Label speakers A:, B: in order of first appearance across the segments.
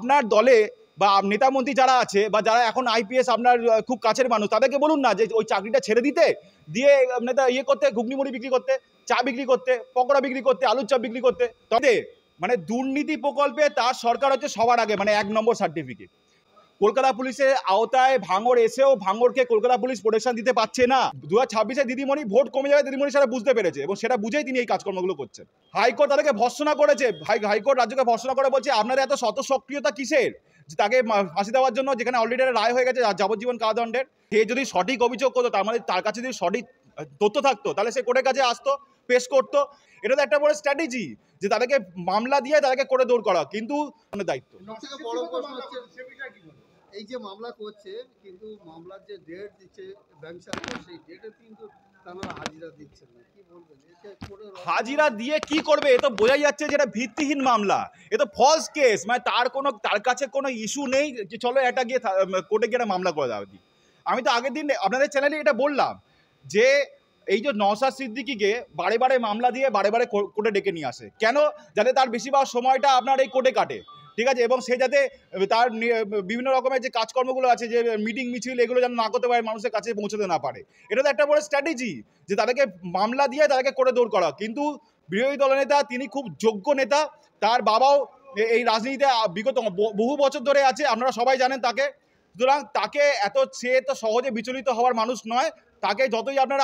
A: আপনার দলে বা নেতা মন্ত্রী যারা আছে বা যারা এখন আইপিএস আপনার খুব কাছের মানুষ তাদেরকে বলুন না যে ওই চাকরিটা ছেড়ে দিতে, দিয়ে নেতা ইয়ে করতে, ঘুগনি মুড়ি বিক্রি করতে, চা বিক্রি করতে, পকোড়া বিক্রি করতে, আলুর চপ বিক্রি করতে। তবে মানে দুর্নীতি প্রকল্পে তার সরকার হচ্ছে সবার আগে, মানে 1 নম্বর সার্টিফিকেট। কলকাতা পুলিশের আওতায় ভাঙড় এসেও ভাঙড়কে কলকাতা পুলিশ প্রোটেকশন দিতে পারছে না। 2026-এ দিদিমণি ভোট কমে যাবে, দিদিমণি সেটা বুঝতে পেরেছে এবং সেটা বুঝেই তিনি এই কাজকর্মগুলো করছেন। হাইকোর্ট তাদেরকে ভর্ৎসনা করেছে, হাইকোর্ট রাজ্যকে ভর্ৎসনা করে বলছে আপনাদের এত শত সক্রিয়তা কিসের যে তাকে ফাঁসি দেওয়ার জন্য, যেখানে অলরেডি রায় হয়ে গেছে যাবজ্জীবন কারাদণ্ডের। সে যদি সঠিক অভিযোগ করতো, তার মানে তার কাছে যদি সঠিক তথ্য থাকতো, তাহলে সে কোর্টের কাছে আসতো, পেশ করতো। এটা তো একটা বড় স্ট্র্যাটেজি যে তাদেরকে মামলা দিয়ে তাদেরকে কোর্টে দৌড় করা, কিন্তু দায়িত্ব।
B: বড় প্রশ্ন হচ্ছে এই যে মামলা করছে, কিন্তু মামলার যে ডেট দিচ্ছে ব্যাংক সরকার, সেই ডেটে কিন্তু তারা হাজিরা দিচ্ছে না। কি বলবেন?
A: হাজিরা দিয়ে কি করবে? এ তো বোঝাই যাচ্ছে যে এটা ভিত্তিহীন মামলা, এ তো ফলস কেস। মানে তার কাছে কোনো ইস্যু নেই যে চলো এটা গিয়ে কোর্টে গিয়ে মামলা করে দেওয়া। আমি তো আগের দিন আপনাদের চ্যানেলে এটা বললাম যে এই যে নওশাদ সিদ্দিকীকে বারে বারে মামলা দিয়ে বারে বারে কোর্টে ডেকে নিয়ে আসে কেন? যাতে তার বেশিরভাগ সময়টা আপনার এই কোর্টে কাটে, ঠিক আছে, এবং সে যাতে তার বিভিন্ন রকমের যে কাজকর্মগুলো আছে, যে মিটিং মিছিল, এগুলো যেন না করতে পারে, মানুষের কাছে পৌঁছতে না পারে। এটা তো একটা বড় স্ট্র্যাটেজি যে তাদেরকে মামলা দিয়ে তাদেরকে করে দৌড় করা। কিন্তু বিরোধী দলনেতা তিনি খুব যোগ্য নেতা, তার বাবাও এই রাজনীতিতে বিগত বহু বছর ধরে আছে, আপনারা সবাই জানেন তাকে। সুতরাং তাকে সে তো সহজে বিচলিত হওয়ার মানুষ নয়। তাকে যতই আপনারা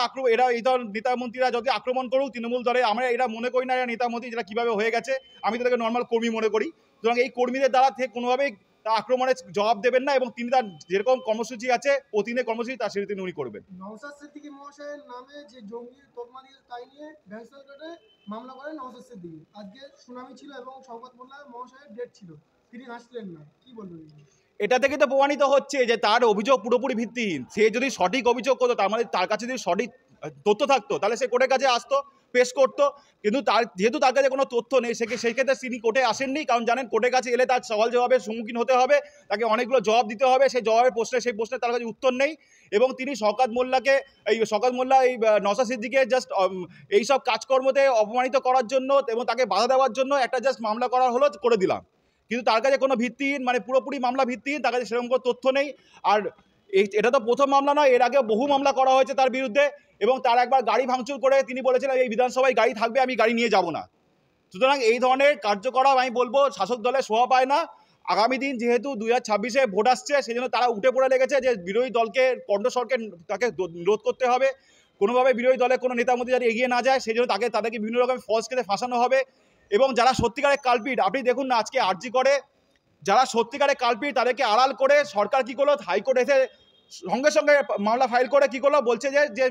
A: এই দল নেতা মন্ত্রীরা যতই আক্রমণ করুক তৃণমূল দলে, আমরা এরা মনে করি না এরা নেতা মন্ত্রী, যেটা কীভাবে হয়ে গেছে। আমি তাদেরকে নর্মাল কর্মী মনে করি। সুতরাং এই কর্মীদের দ্বারা থেকে কোনোভাবেই তা আক্রমণের জবাব দেবেন না, এবং তিনি তার যেরকম কর্মসূচি আছে প্রতিদিনের কর্মসূচি তার সেটি তিনি উনি করবেন।
C: নওশাদ সিদ্দিকী মহাশয়ের নামে যে জঙ্গি তকমা দিয়ে, তাই নিয়ে ব্যাংক সরকারে মামলা করেন নওশাদ সিদ্দিকী। আজকে শুনানি ছিল এবং সংবাদ মোল্লা মহাশয়ের ডেট ছিল, তিনি আসলেন না। কি বলবেন?
A: এটা থেকে তো প্রমাণিত হচ্ছে যে তার অভিযোগ পুরোপুরি ভিত্তিহীন। সে যদি সঠিক অভিযোগ করতো, তার মানে তার কাছে যদি সঠিক তথ্য থাকতো, তাহলে সে কোর্টের কাছে আসতো, পেশ করতো। কিন্তু যেহেতু তার কাছে কোনো তথ্য নেই, সেই ক্ষেত্রে তিনি কোর্টে আসেননি। কারণ জানেন কোর্টের কাছে এলে তার সওয়াল জবাবের সম্মুখীন হতে হবে, তাকে অনেকগুলো জবাব দিতে হবে। সেই জবাবের সেই প্রশ্নে তার কাছে উত্তর নেই। এবং তিনি শওকত মোল্লা এই নওশাদ সিদ্দিকীকে জাস্ট এইসব কাজকর্মতে অপমানিত করার জন্য এবং তাকে বাধা দেওয়ার জন্য একটা জাস্ট মামলা করা হলো, করে দিলাম। কিন্তু তার কাছে কোনো ভিত্তিহীন, মানে পুরোপুরি মামলা ভিত্তিহীন, তার কাছে সেরকম কোনো তথ্য নেই। আর এটা তো প্রথম মামলা নয়, এর আগে বহু মামলা করা হয়েছে তার বিরুদ্ধে। এবং তার একবার গাড়ি ভাঙচুর করে তিনি বলেছিলেন এই বিধানসভায় গাড়ি থাকবে, আমি গাড়ি নিয়ে যাব না। সুতরাং এই ধরনের কার্যকলাপ আমি বলবো শাসক দলের শোভা পায় না। আগামী দিন যেহেতু 2026-এ ভোট আসছে, সেই জন্য তারা উঠে পড়ে লেগেছে যে বিরোধী দলকে কণ্ঠস্বরকে তাকে রোধ করতে হবে। কোনোভাবে বিরোধী দলের কোনো নেতামন্ত্রী যাতে এগিয়ে না যায়, সেই জন্য তাদেরকে বিভিন্ন রকমের ফলস কেসে ফাঁসানো হবে। এবং যারা সত্যিকারের কালপিট, আপনি দেখুন না আজকে আরজি করে যারা সত্যিকারের কালপিট, তাদেরকে আড়াল করে সরকার কি করলো, হাইকোর্ট এসে সঙ্গে সঙ্গে মামলা ফাইল করে কি করলো, বলছে যে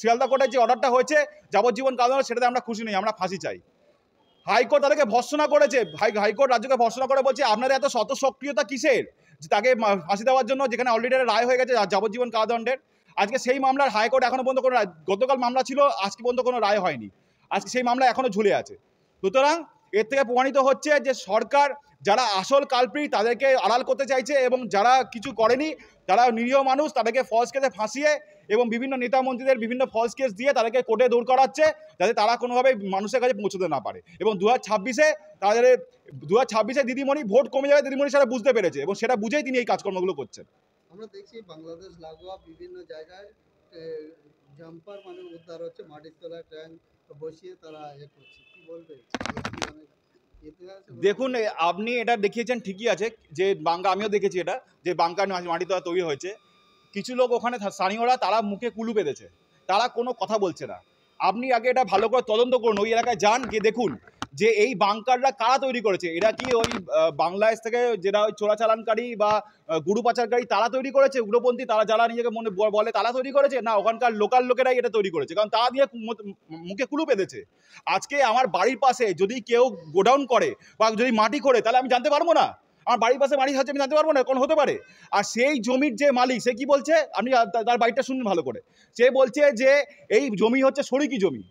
A: শিয়ালদা কোর্টের যে অর্ডারটা হয়েছে যাবজ্জীবন কারাদণ্ড, সেটাতে আমরা খুশি নই, আমরা ফাঁসি চাই। হাইকোর্ট তাদেরকে ভর্ৎসনা করেছে, হাইকোর্ট রাজ্যকে ভর্ৎসনা করে বলছে আপনাদের এত শত সক্রিয়তা কিসের যে তাকে ফাঁসি দেওয়ার জন্য, যেখানে অলরেডি রায় হয়ে গেছে যাবজ্জীবন কারাদণ্ডের। আজকে সেই মামলার হাইকোর্ট এখনো পর্যন্ত কোনো, গতকাল মামলা ছিল, আজকে পর্যন্ত কোনো রায় হয়নি। আজকে সেই মামলা এখনো ঝুলে আছে। সুতরাং এর থেকে প্রমাণিত হচ্ছে যে সরকার যারা আসল কালপ্রিট তাদেরকে আড়াল করতে চাইছে, এবং যারা কিছু করেনি, যারা নিরীহ মানুষ, তাদেরকে ফলস কেসে ফাঁসিয়ে এবং বিভিন্ন নেতা মন্ত্রীদের বিভিন্ন ফলস কেস দিয়ে তাদেরকে কোর্টে দৌড় করাচ্ছে, যাতে তারা কোনোভাবে মানুষের কাছে পৌঁছতে না পারে। এবং 2026-এ দিদিমণি ভোট কমে যাবে, দিদিমণি সেটা বুঝতে পেরেছে এবং সেটা বুঝেই তিনি এই কাজকর্মগুলো করছেন।
B: আমরা দেখছি বাংলাদেশ লাগোয়া বিভিন্ন জায়গায় জাম্পার মানে উদ্ধার হচ্ছে, মাটির তলায় ট্যাঙ্ক বসিয়ে তারা করছে। কি বলবে?
A: দেখুন, আপনি এটা দেখিয়েছেন ঠিকই আছে যে আমিও দেখেছি এটা, যে বাংকার মাটি তলা তৈরি হয়েছে। কিছু লোক ওখানে স্থানীয়রা তারা মুখে কুলু বেঁধেছে, তারা কোনো কথা বলছে না। আপনি আগে এটা ভালো করে তদন্ত করুন, ওই এলাকায় যান, গিয়ে দেখুন যে এই বাংকাররা কারা তৈরি করেছে। এরা কি ওই বাংলাদেশ থেকে যেটা ওই চোরাচালানকারী বা গুরু পাচারকারী তারা তৈরি করেছে, উগ্রপন্থী তারা যারা নিজেকে মনে বলে তারা তৈরি করেছে, না ওখানকার লোকাল লোকেরাই এটা তৈরি করেছে? কারণ তারা দিয়ে মুখে কুলু বেঁধেছে। আজকে আমার বাড়ির পাশে যদি কেউ গোডাউন করে বা যদি মাটি করে, তাহলে আমি জানতে পারবো না? আমার বাড়ির পাশে মাটি হচ্ছে আমি জানতে পারবো না? কোন হতে পারে? আর সেই জমির যে মালিক, সে কি বলছে, আপনি তার বাড়িটা শুনুন ভালো করে। সে বলছে যে এই জমি হচ্ছে শরিকি জমি।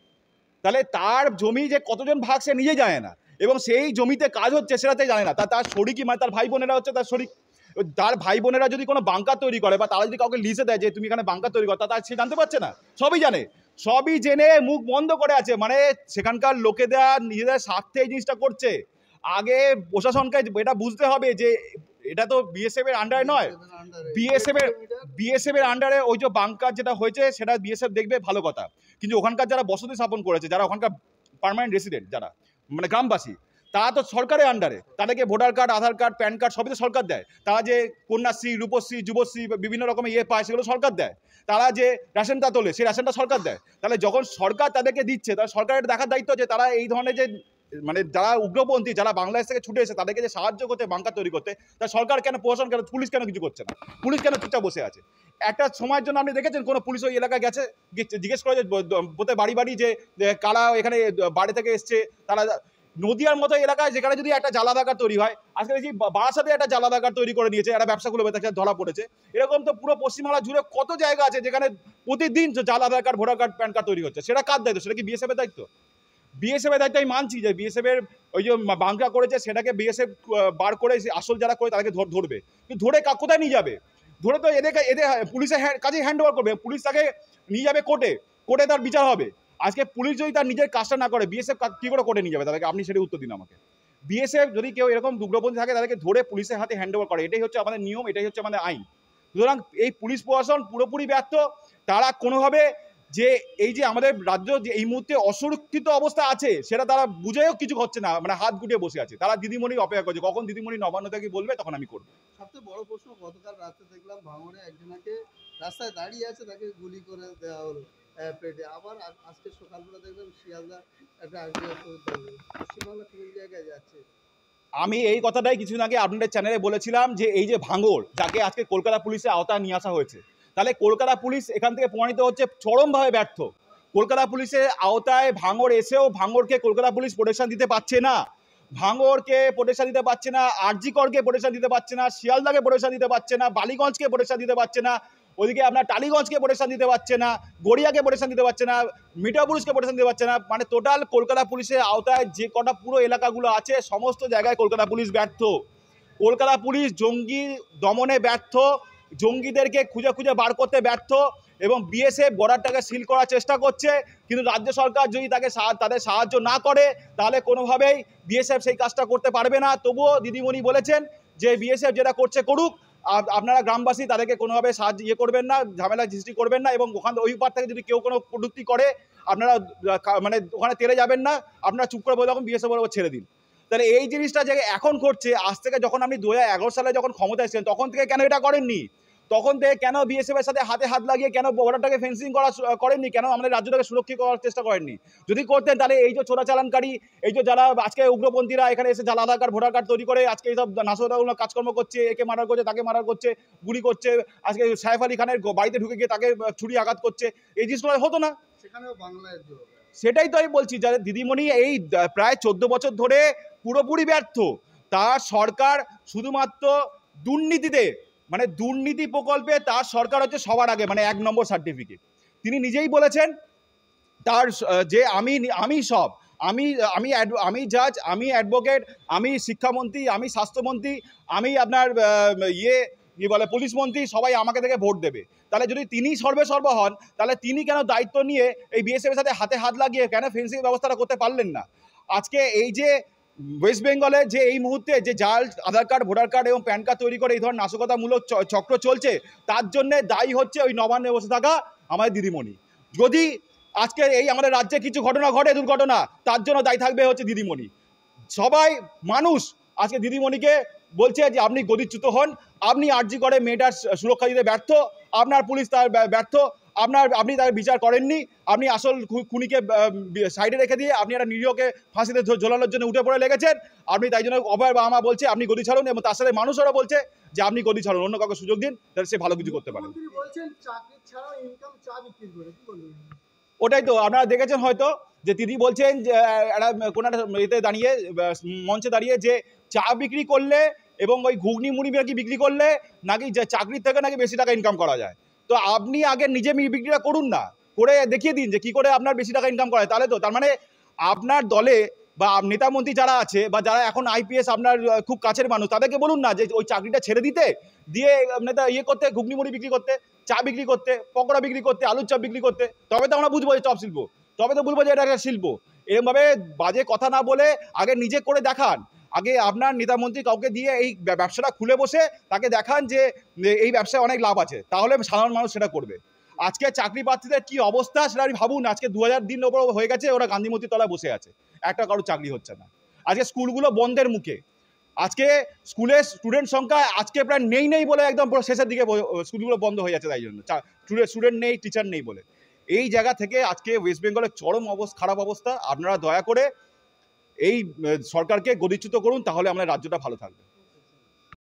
A: তাহলে তার জমি যে কতজন ভাগ সে নিজে জানে না, এবং সেই জমিতে কাজ হচ্ছে সেটাতে জানে না। তার শরিকি মানে তার ভাই বোনেরা হচ্ছে তার শরিক। তার ভাই বোনেরা যদি কোনো বাংকার তৈরি করে বা তারা যদি কাউকে লিজে দেয় যে তুমি এখানে বাংকার তৈরি করো, তা সে জানতে পারছে না? সবই জানে, সবই জেনে মুখ বন্ধ করে আছে। মানে সেখানকার লোকেদের নিজেদের স্বার্থে এই জিনিসটা করছে। আগে প্রশাসনকে এটা বুঝতে হবে যে এটা তো বিএসএফ এর আন্ডারে নয়, বিএসএফ এর আন্ডারে ওই যে বাংকার যেটা হয়েছে সেটা বিএসএফ দেখবে, ভালো কথা। কিন্তু ওখানকার যারা বসতি স্থাপন করেছে, যারা ওখানকার পার্মানেন্ট রেসিডেন্ট, যারা মানে গ্রামবাসী, তারা তো সরকারের আন্ডারে, তাদেরকে ভোটার কার্ড, আধার কার্ড, প্যান কার্ড সবই তো সরকার দেয়। তারা যে কন্যাশ্রী, রূপশ্রী, যুবশ্রী বিভিন্ন রকমের পায়, সেগুলো সরকার দেয়। তারা যে রেশনটা তোলে, সেই রেশনটা সরকার দেয়। তাহলে যখন সরকার তাদেরকে দিচ্ছে, তাহলে সরকারের দেখার দায়িত্ব যে তারা এই ধরনের যে মানে যারা উগ্রপন্থী, যারা বাংলাদেশ থেকে ছুটে এসে তাদেরকে যে সাহায্য করতে, বাংকার তৈরি করতে, তা সরকার কেন, প্রশাসন কেন, পুলিশ কেন কিছু করছে না? পুলিশ কেন চুপচাপ বসে আছে? একটা সময়ের জন্য আপনি দেখেছেন কোনো পুলিশ ওই এলাকায় গেছে, জিজ্ঞেস করে যে বোধহয় বাড়ি বাড়ি যে কারা এখানে বাড়ি থেকে এসছে? তারা নদিয়ার মতো এলাকায় যেখানে যদি একটা জালাদাকার তৈরি হয়, আজকে দেখি বারাসাতে একটা জালাদাকার তৈরি করে নিয়েছে, একটা ব্যবসাগুলো ধরা পড়েছে। এরকম তো পুরো পশ্চিমবাংলা জুড়ে কত জায়গা আছে যেখানে প্রতিদিন জালাদাকার, ভোটার কার্ড, প্যান কার্ড তৈরি হচ্ছে। সেটা কার দায়িত্ব? সেটা কি বিএসএফ এর দায়িত্ব? বিএসএফ এর দায়িত্ব আমি মানছি যে বিএসএফ এর ওই যে বাংকা করেছে, সেটাকে বিএসএফ বার করে আসল যারা করে তাদেরকে ধরবে। কিন্তু ধরে কোথায় নিয়ে যাবে? ধরে তো এদের পুলিশের কাজে হ্যান্ড ওভার করবে, পুলিশ তাকে নিয়ে যাবে কোর্টে, কোর্টে তার বিচার হবে। আজকে পুলিশ যদি তার নিজের কাজটা না করে, বিএসএফ কি করে কোর্টে নিয়ে যাবে তাদেরকে? আপনি সেটা উত্তর দিন আমাকে। বিএসএফ যদি কেউ এরকম উগ্রপন্থী থাকে, তাদেরকে ধরে পুলিশের হাতে হ্যান্ড ওভার করে, এটাই হচ্ছে আমাদের নিয়ম, এটাই হচ্ছে আমাদের আইন। সুতরাং এই পুলিশ প্রশাসন পুরোপুরি ব্যর্থ। তারা কোনোভাবে যে এই যে আমাদের রাজ্য যে এই মুহূর্তে অসুরক্ষিত অবস্থা আছে, সেটা তারা বুঝেও কিছু হচ্ছে না, মানে হাত গুটিয়ে বসে আছে। তারা দিদিমণি অপেক্ষা করছে, কখন দিদিমণি নবান্ন থেকে বলবে তখন আমি করবো।
B: সবচেয়ে বড় প্রশ্ন, গতকাল রাতে দেখলাম ভাঙড়ে একজনকে রাস্তায় দাঁড়িয়ে আছে, তাকে গুলি করে দেওয়া হলো পেটে। আবার আজকে সকালবেলা দেখলাম শিয়ালদা একটা পশ্চিমবাংলা কোন জায়গায় যাচ্ছে?
A: আমি এই কথাটাই কিছুদিন আগে আপনাদের চ্যানেলে বলেছিলাম যে এই যে ভাঙড়, যাকে আজকে কলকাতা পুলিশের আওতায় নিয়ে আসা হয়েছে, তাহলে কলকাতা পুলিশ এখান থেকে প্রমাণিত হচ্ছে চরমভাবে ব্যর্থ। কলকাতা পুলিশের আওতায় ভাঙড় এসেও ভাঙড়কে কলকাতা পুলিশ প্রোটেকশন দিতে পারছে না, ভাঙড়কে প্রোটেকশন দিতে পারছে না, আরজিকরকে প্রোটেকশন দিতে পারছে না, শিয়ালদাকে প্রোটেকশন দিতে পারছে না, বালিগঞ্জকে প্রোটেকশন দিতে পারছে না, ওইদিকে আপনার টালিগঞ্জকে প্রোটেকশন দিতে পারছে না, গড়িয়াকে প্রোটেকশন দিতে পারছে না, মিঠাপুরুষকে প্রোটেকশন দিতে পারছে না। মানে টোটাল কলকাতা পুলিশের আওতায় যে কটা পুরো এলাকাগুলো আছে, সমস্ত জায়গায় কলকাতা পুলিশ ব্যর্থ। কলকাতা পুলিশ জঙ্গি দমনে ব্যর্থ, জঙ্গিদেরকে খুঁজে খুঁজে বার করতে ব্যর্থ, এবং বিএসএফ বর্ডারটাকে সিল করার চেষ্টা করছে। কিন্তু রাজ্য সরকার যদি তাদের সাহায্য না করে, তাহলে কোনোভাবেই বিএসএফ সেই কাজটা করতে পারবে না। তবুও দিদিমণি বলেছেন যে বিএসএফ যেটা করছে করুক, আপনারা গ্রামবাসী তাদেরকে কোনোভাবে সাহায্য করবেন না, ঝামেলা সৃষ্টি করবেন না, এবং ওখান ওই পার থেকে যদি কেউ কোনো কটূক্তি করে, আপনারা মানে ওখানে তেড়ে যাবেন না, আপনারা চুপ করে বলে তখন বিএসএফ বরাবর ছেড়ে দিন। তাহলে এই জিনিসটা যে এখন করছে, আজ থেকে যখন আপনি 2011 সালে যখন ক্ষমতায় এসেছেন, তখন থেকে কেন এটা করেননি? তখন থেকে কেন বিএসএফ এর সাথে হাতে হাত লাগিয়ে কেন বর্ডারটাকে ফেন্সিং করেননি? কেন আমাদের রাজ্যটাকে সুরক্ষিত করার চেষ্টা করেননি? যদি করতেন, তাহলে এই যে চোরাচালানকারী, এই যে যারা আজকে উগ্রপন্থীরা এখানে এসে জাল আধার কার্ড, ভোটার কার্ড তৈরি করে আজকে এইসব নাশকতাগুলো কাজকর্ম করছে, একে মার্ডার করছে, তাকে মার্ডার করছে, গুলি করছে, আজকে সাইফ আলী খানের বাড়িতে ঢুকে গিয়ে তাকে ছুরি আঘাত করছে, এই জিনিসগুলো হতো না।
B: সেখানেও বাংলায় জোর।
A: সেটাই তো আমি বলছি, যাদের দিদিমণি এই প্রায় 14 বছর ধরে পুরোপুরি ব্যর্থ। তার সরকার শুধুমাত্র দুর্নীতিতে, মানে দুর্নীতি প্রকল্পে তার সরকার হচ্ছে সবার আগে, মানে 1 নম্বর সার্টিফিকেট। তিনি নিজেই বলেছেন তার যে আমি সব, আমি জাজ, আমি অ্যাডভোকেট, আমি শিক্ষামন্ত্রী, আমি স্বাস্থ্যমন্ত্রী, আমি আপনার কি বলে পুলিশ মন্ত্রী, সবাই আমাকে থেকে ভোট দেবে। তাহলে যদি তিনি সর্ব হন, তাহলে তিনি কেন দায়িত্ব নিয়ে এই বিএসএফ এর সাথে হাতে হাত লাগিয়ে কেন ফেন্সিং ব্যবস্থাটা করতে পারলেন না? আজকে এই যে ওয়েস্ট বেঙ্গলে যে এই মুহূর্তে যে জাল আধার কার্ড, ভোটার কার্ড এবং প্যান কার্ড তৈরি করে এই ধরনের নাশকতামূলক চক্র চলছে, তার জন্য দায়ী হচ্ছে ওই নবান্নে বসে থাকা আমাদের দিদিমণি। যদি আজকে এই আমাদের রাজ্যে কিছু ঘটনা ঘটে, দুর্ঘটনা, তার জন্য দায়ী থাকবে হচ্ছে দিদিমণি। সবাই মানুষ আজকে দিদিমণিকে বলছে যে আপনি গদিচ্যুত হন, আপনি আরজি করে মেয়েটার সুরক্ষা দিতে ব্যর্থ, আপনার পুলিশ তার ব্যর্থ, আপনি তার বিচার করেননি, আপনি আসল খুনিকে সাইডে রেখে দিয়ে আপনি একটা নিরীহকে ফাঁসিতে ঝোলানোর জন্য উঠে পড়ে লেগেছেন। আপনি তাই জন্য অভয় বাবা মা বলছে আপনি গদি ছাড়ুন, এবং তার সাথে মানুষেরা বলছে যে আপনি গদি ছাড়ুন, অন্য কাউকে সুযোগ দিন, তাহলে সে ভালো কিছু করতে পারে।
C: মুখ্যমন্ত্রী বলছেন চাকরি ছাড়াও ইনকাম চা বিক্রি করে, কি বলবেন?
A: ওটাই তো আপনারা দেখেছেন হয়তো, যে তিনি বলছেন যে কোনো একটা এতে দাঁড়িয়ে, মঞ্চে দাঁড়িয়ে, যে চা বিক্রি করলে এবং ওই ঘুগনি মুড়ি নাকি বিক্রি করলে নাকি যে চাকরির থেকে নাকি বেশি টাকা ইনকাম করা যায়। তো আপনি আগে নিজে বিক্রিটা করুন না, করে দেখিয়ে দিন যে কি করে আপনার বেশি টাকা ইনকাম করা যায়। তাহলে তো তার মানে আপনার দলে বা নেতা মন্ত্রী যারা আছে, বা যারা এখন আইপিএস আপনার খুব কাছের মানুষ, তাদেরকে বলুন না যে ওই চাকরিটা ছেড়ে দিতে, দিয়ে নেতা করতে, ঘুগনি মুড়ি বিক্রি করতে, চা বিক্রি করতে, পকোড়া বিক্রি করতে, আলুর চপ বিক্রি করতে। তবে তো আমরা বুঝবো যে চপ শিল্প, তবে তো বলবো যে এটা একটা শিল্প। এরকমভাবে বাজে কথা না বলে আগে নিজে করে দেখান। আগে আপনার নেতামন্ত্রী কাউকে দিয়ে এই ব্যবসাটা খুলে বসে তাকে দেখান যে এই ব্যবসায় অনেক লাভ আছে, তাহলে সাধারণ মানুষ সেটা করবে। আজকে চাকরি প্রার্থীদের কি অবস্থা সেটা আপনি ভাবুন। আজকে 2000 দিন ওপর হয়ে গেছে, ওরা গান্ধী মূর্তির তলায় বসে আছে, একটা কারো চাকরি হচ্ছে না। আজকে স্কুলগুলো বন্ধের মুখে, আজকে স্কুলের স্টুডেন্ট সংখ্যা আজকে প্রায় নেই বলে একদম পুরো শেষের দিকে স্কুলগুলো বন্ধ হয়ে যাচ্ছে, তাই জন্য স্টুডেন্ট নেই, টিচার নেই বলে। এই জায়গা থেকে আজকে ওয়েস্ট বেঙ্গলের চরম খারাপ অবস্থা। আপনারা দয়া করে এই সরকারকে গদিচ্যুত করুন, তাহলে আমাদের রাজ্যটা ভালো থাকবে।